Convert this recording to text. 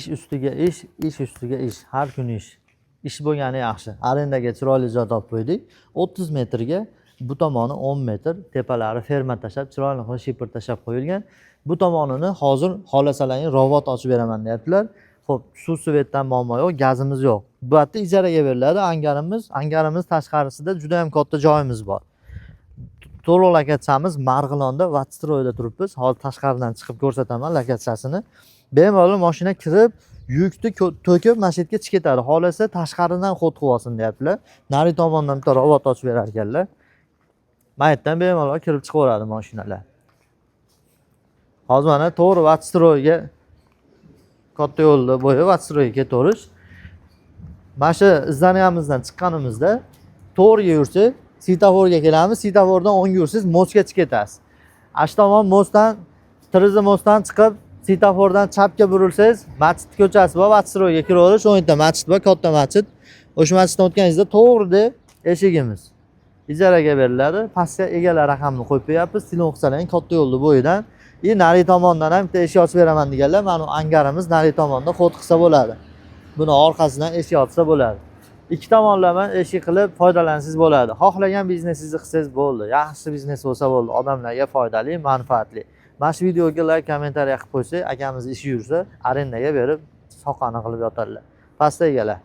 ish ustiga ish ustiga ish, har kuni ish. Ish bo'lgani yaxshi. Arendaga chiroyli joy topib qo'ydik. 30 metrga bu tomoni 10 metr, tepalari ferma tashab, chiroyli qilib shipir tashab qo'yilgan. Bu tomonini hozir xohlasalarning robot ochib beraman deyaptilar. Xo'p, suv svetdan muammo yo'q, gazimiz yo'q. Bu yerda ijaraga beriladi. Angarimiz tashqarisida juda ham katta joyimiz bor. To'liq lokatsiyamiz Marg'ilonda Vatstroyda turibmiz. Hozir tashqaridan chiqib ko'rsataman lokatsiyasini. Bemalol mashina kirib, yukni to'kib masjidga chiqib ketadi. Xohlasa tashqaridan xod qilib olsin deyaptilar. Nari tomondan bitta robot ochib berar ekanlar. Maytdan bemalol kirib chiqaveradi mashinalar. Hozir mana to'g'ri Vatstroyga katta yo'lda bo'yi Vatstroyga ketaverish. Mana shu izlaniyamizdan chiqqanimizda to'g'riga yursak, svetoforga kelamiz. Svetofordan o'ngga yursangiz mostga chiqib ketasiz. Ash tomon mostdan, Tiriza mostdan chiqib, svetofordan chapga burilsangiz, masjid ko'chasi bor, Vatstroyga kiraverish, o'ng yerda masjid bor, katta masjid. O'sha masjiddan o'tganingizda to'g'rida eshigimiz. Ijaraga beriladi. Pastga egalar raqamini qo'yib qo'yapmiz. Telefon qilsalaring katta yo'lda bo'yidan. Nari tomondan ham bitta eshik ochib beraman deganlar. Mana angarimiz nari tomonda xod qilsa bo'ladi. Buni orqasidan eshik ochsa bo'ladi. Ikki tomonlama eshik qilib foydalansangiz bo'ladi. Xohlagan biznesingizni qilsangiz bo'ldi. Yaxshi biznes bo'lsa bo'ldi. Odamlarga foydali, manfaatli. Mana shu videoga like, kommentariya qilib qo'ysak, akamiz ishi yursa, arendaga berib, soqani qilib yotadilar. Pastda egalar.